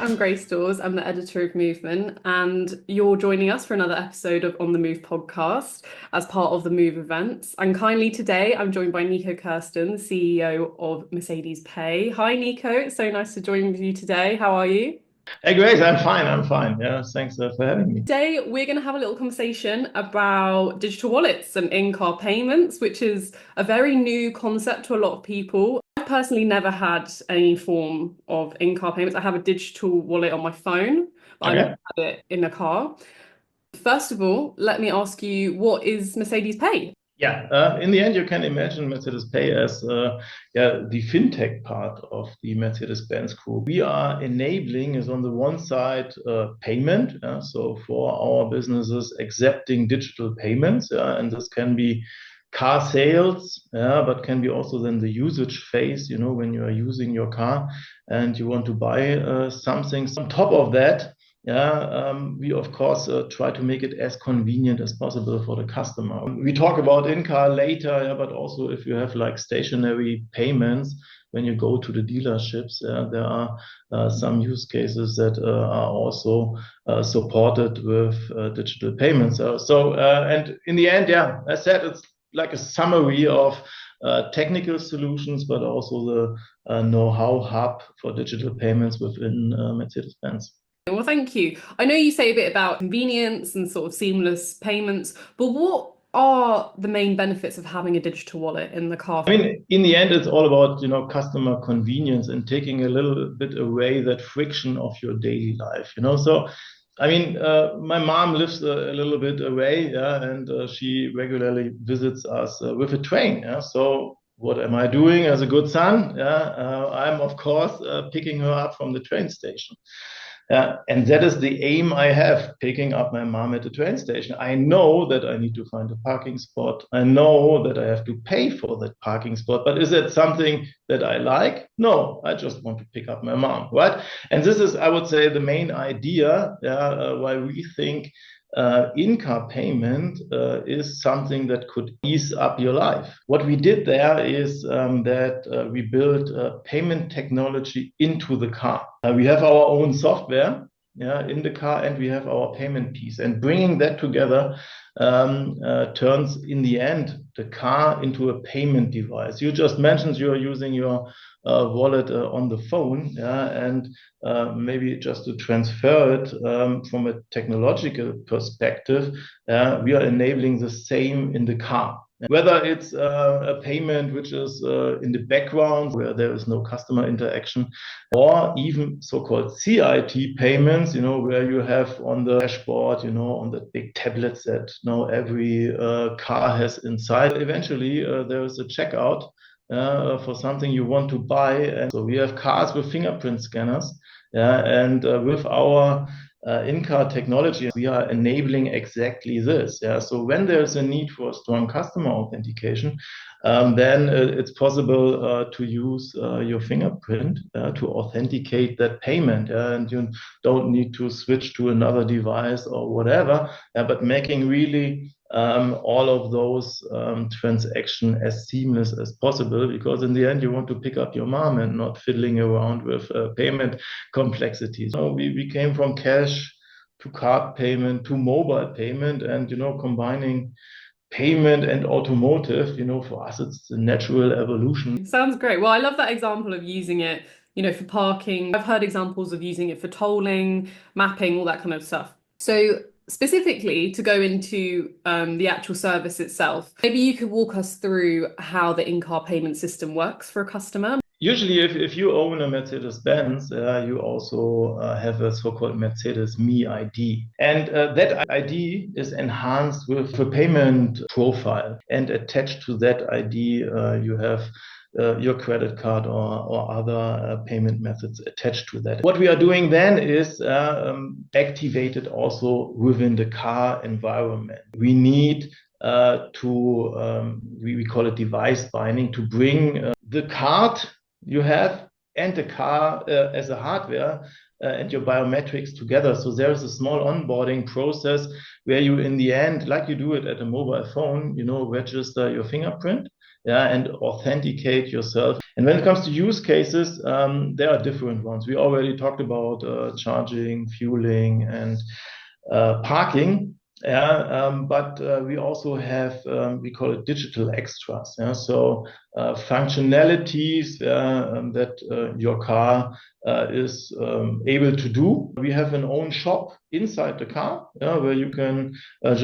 I'm Grace Dawes. I'm the editor of Movement, and you're joining us for another episode of On the Move podcast as part of the Move events. And kindly today, I'm joined by Nico Kersten, the CEO of Mercedes Pay. Hi, Nico. It's so nice to join with you today. How are you? Hey Grace, I'm fine. I'm fine. Yeah, thanks for having me. Today, we're going to have a little conversation about digital wallets and in-car payments, which is a very new concept to a lot of people. I've personally never had any form of in-car payments. I have a digital wallet on my phone, but I've never Okay. had it in a car. First of all, let me ask you, what is Mercedes Pay? Yeah. In the end, you can imagine Mercedes Pay as the fintech part of the Mercedes-Benz Group. We are enabling is on the one side payment. So for our businesses, accepting digital payments, and this can be car sales, but can be also then the usage phase. You know, when you are using your car and you want to buy something. So on top of that. We of course try to make it as convenient as possible for the customer. We talk about in-car later, but also if you have like stationary payments when you go to the dealerships, there are some use cases that are also supported with digital payments. And in the end, as I said, it's like a summary of technical solutions, but also the know-how hub for digital payments within Mercedes-Benz. Well, thank you. I know you say a bit about convenience and sort of seamless payments, but what are the main benefits of having a digital wallet in the car? I mean, in the end, it's all about, customer convenience and taking a little bit away that friction of your daily life, So, I mean, my mom lives a little bit away, and she regularly visits us with a train. So what am I doing as a good son? I'm, of course, picking her up from the train station. And that is the aim I have, picking up my mom at the train station. I know that I need to find a parking spot. I know that I have to pay for that parking spot. But is that something that I like? No, I just want to pick up my mom, right? And this is, I would say, the main idea why we think in-car payment is something that could ease up your life. What we did there is that we built payment technology into the car. We have our own software in the car, and we have our payment piece. And bringing that together turns, in the end, the car into a payment device. You just mentioned you're using your wallet on the phone, and maybe just to transfer it from a technological perspective, we are enabling the same in the car. Whether it's a payment which is in the background where there is no customer interaction, or even so-called CIT payments, where you have on the dashboard, on the big tablets that now every car has inside. Eventually, there is a checkout for something you want to buy. And so we have cars with fingerprint scanners, and with our in-car technology, we are enabling exactly this. So when there's a need for strong customer authentication, then it's possible to use your fingerprint to authenticate that payment, and you don't need to switch to another device or whatever, but making really all of those transactions as seamless as possible, because in the end you want to pick up your mom and not fiddling around with payment complexities. So we came from cash to card payment to mobile payment, and combining payment and automotive, for us it's the natural evolution. Sounds great. Well, I love that example of using it, for parking. I've heard examples of using it for tolling, mapping, all that kind of stuff. So specifically to go into the actual service itself, maybe you could walk us through how the in-car payment system works for a customer. Usually, if you own a Mercedes-Benz, you also have a so-called Mercedes Me ID. And that ID is enhanced with a payment profile. And attached to that ID, you have your credit card or other payment methods attached to that. What we are doing then is activated also within the car environment. We need we call it device binding, to bring the card you have and the car as a hardware and your biometrics together. So there is a small onboarding process where you, in the end, like you do it at a mobile phone, register your fingerprint. yeah, and authenticate yourself. And when it comes to use cases, there are different ones. We already talked about charging, fueling, and parking. Yeah, but we also have we call it digital extras. Yeah, so functionalities that your car is able to do. We have an own shop inside the car, yeah, where you can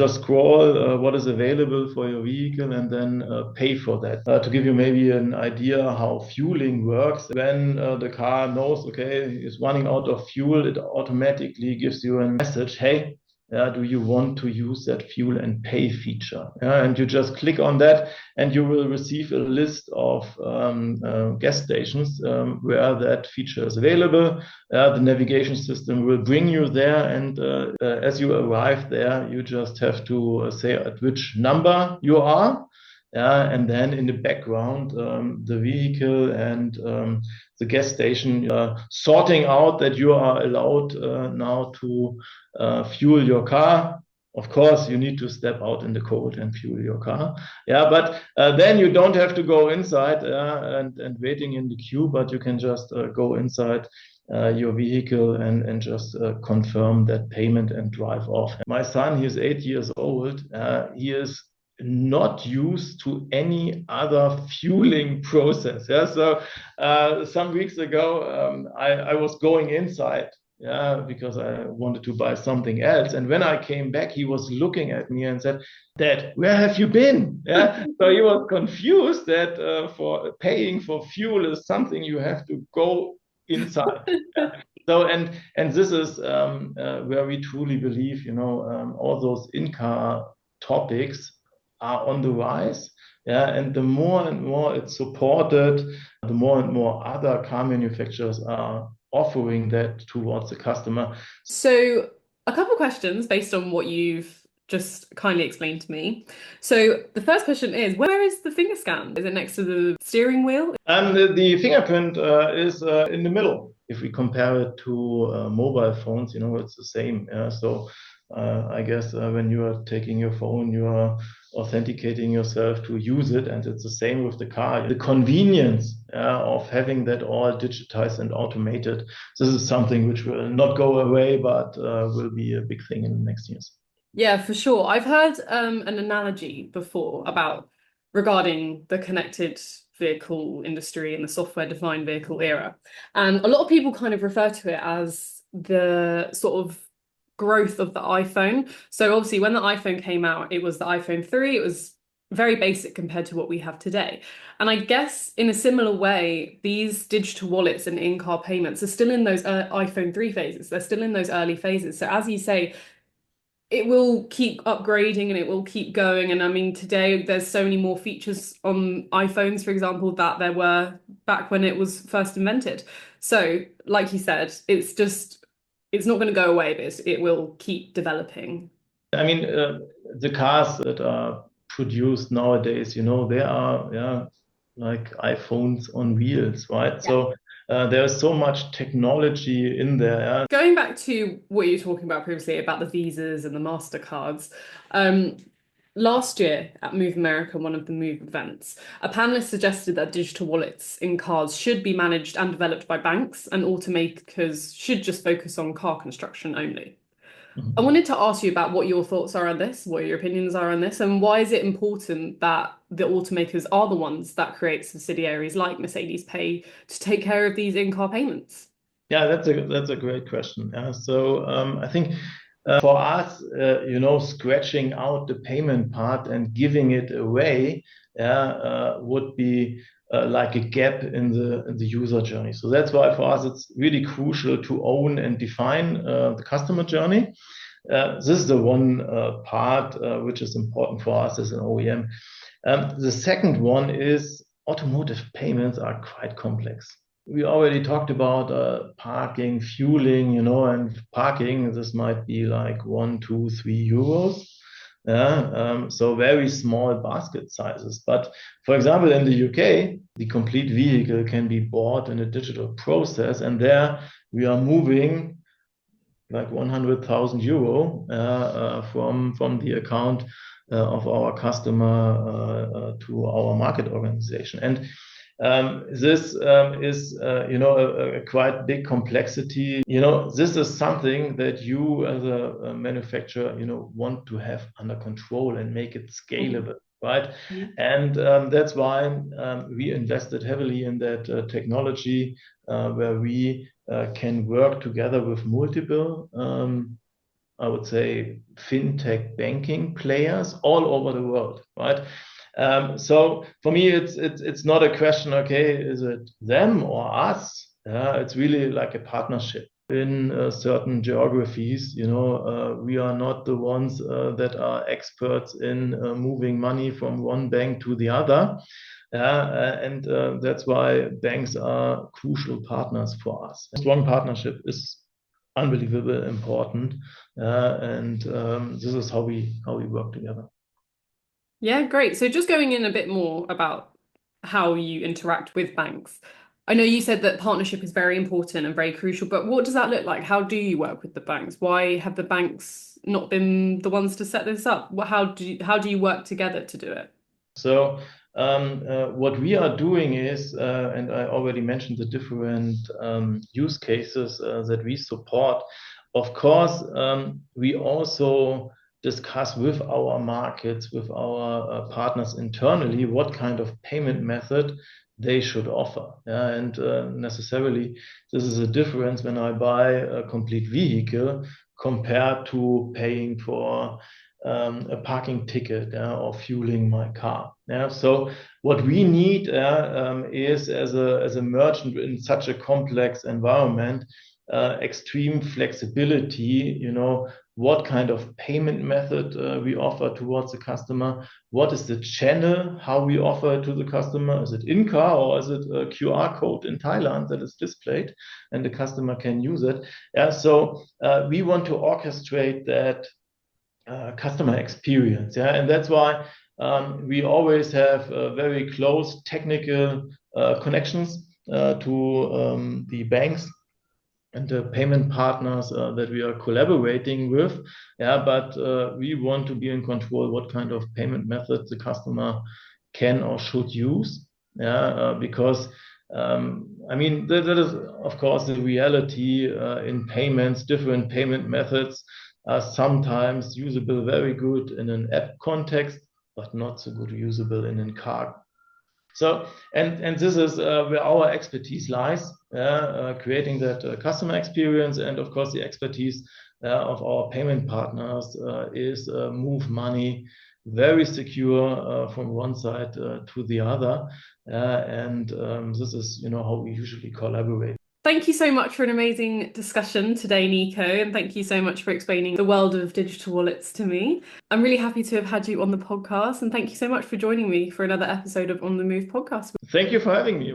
just scroll what is available for your vehicle and then pay for that. To give you maybe an idea how fueling works, when the car knows, okay, it's running out of fuel, it automatically gives you a message, hey, do you want to use that fuel and pay feature? And you just click on that and you will receive a list of gas stations where that feature is available. The navigation system will bring you there, and as you arrive there, you just have to say at which number you are. And then in the background, the vehicle and the gas station sorting out that you are allowed now to fuel your car. Of course, you need to step out in the cold and fuel your car. Yeah, but then you don't have to go inside and waiting in the queue, but you can just go inside your vehicle and just confirm that payment and drive off. My son, he is 8 years old. He is not used to any other fueling process. Yeah, so some weeks ago, I was going inside, yeah, because I wanted to buy something else. And when I came back, he was looking at me and said, "Dad, where have you been?" Yeah, so he was confused that for paying for fuel is something you have to go inside. Yeah. So and this is where we truly believe, all those in-car topics are on the rise. Yeah, and the more and more it's supported, the more and more other car manufacturers are offering that towards the customer. So, a couple questions based on what you've just kindly explained to me. So, the first question is, where is the finger scan? Is it next to the steering wheel? And the fingerprint is in the middle. If we compare it to mobile phones, it's the same. So I guess when you are taking your phone, you are authenticating yourself to use it, and it's the same with the car. The convenience of having that all digitized and automated, this is something which will not go away, but will be a big thing in the next years. Yeah, for sure. I've heard an analogy before about regarding the connected vehicle industry and the software-defined vehicle era. And a lot of people kind of refer to it as the sort of growth of the iPhone. So obviously when the iPhone came out, it was the iPhone 3. It was very basic compared to what we have today. And I guess in a similar way, these digital wallets and in-car payments are still in those iPhone 3 phases. They're still in those early phases. So as you say, it will keep upgrading and it will keep going. And I mean, today there's so many more features on iPhones, for example, that there were back when it was first invented. So, like you said, it's not going to go away, but it will keep developing. I mean, the cars that are produced nowadays, they are, yeah, like iPhones on wheels, right? Yeah. So there's so much technology in there. Yeah? Going back to what you were talking about previously about the Visas and the MasterCards, um, last year at Move America, one of the Move events, a panelist suggested that digital wallets in cars should be managed and developed by banks, and automakers should just focus on car construction only. I Mhm. wanted to ask you about what your thoughts are on this, what your opinions are on this, and why is it important that the automakers are the ones that create subsidiaries like Mercedes Pay to take care of these in-car payments? Yeah, that's a great question. Yeah. So I think for us, scratching out the payment part and giving it away, yeah, would be like a gap in the user journey. So that's why for us it's really crucial to own and define the customer journey. This is the one part which is important for us as an OEM. The second one is automotive payments are quite complex. We already talked about parking, fueling, and parking. This might be like 1, 2, 3 euros. Yeah, so very small basket sizes. But for example, in the UK, the complete vehicle can be bought in a digital process, and there we are moving like 100,000 euro from the account of our customer to our market organization. And this is, a quite big complexity. This is something that you as a manufacturer, want to have under control and make it scalable, right? And that's why we invested heavily in that technology where we can work together with multiple I would say, fintech banking players all over the world, right? So for me, it's not a question, okay, is it them or us? It's really like a partnership. In certain geographies, we are not the ones that are experts in moving money from one bank to the other. And that's why banks are crucial partners for us. A strong partnership is unbelievable important, and this is how we work together. Yeah, great. So just going in a bit more about how you interact with banks. I know you said that partnership is very important and very crucial, but what does that look like? How do you work with the banks? Why have the banks not been the ones to set this up? How do you work together to do it? So what we are doing is, and I already mentioned the different use cases that we support. Of course, we also discuss with our markets, with our partners internally, what kind of payment method they should offer. Yeah, and necessarily, this is a difference when I buy a complete vehicle compared to paying for a parking ticket or fueling my car. Yeah, so what we need is as a merchant in such a complex environment, extreme flexibility. What kind of payment method we offer towards the customer? What is the channel? How we offer to the customer? Is it in car or is it a QR code in Thailand that is displayed and the customer can use it? Yeah, so we want to orchestrate that customer experience. Yeah, and that's why we always have very close technical connections to the banks and the payment partners that we are collaborating with. Yeah, but we want to be in control what kind of payment method the customer can or should use. Yeah, because I mean that is of course the reality in payments. Different payment methods are sometimes usable very good in an app context, but not so good usable in a car. So, and this is where our expertise lies, creating that customer experience. And of course, the expertise of our payment partners is move money very secure from one side to the other. And this is, how we usually collaborate. Thank you so much for an amazing discussion today, Nico, and thank you so much for explaining the world of digital wallets to me. I'm really happy to have had you on the podcast, and thank you so much for joining me for another episode of On the Move podcast. Thank you for having me.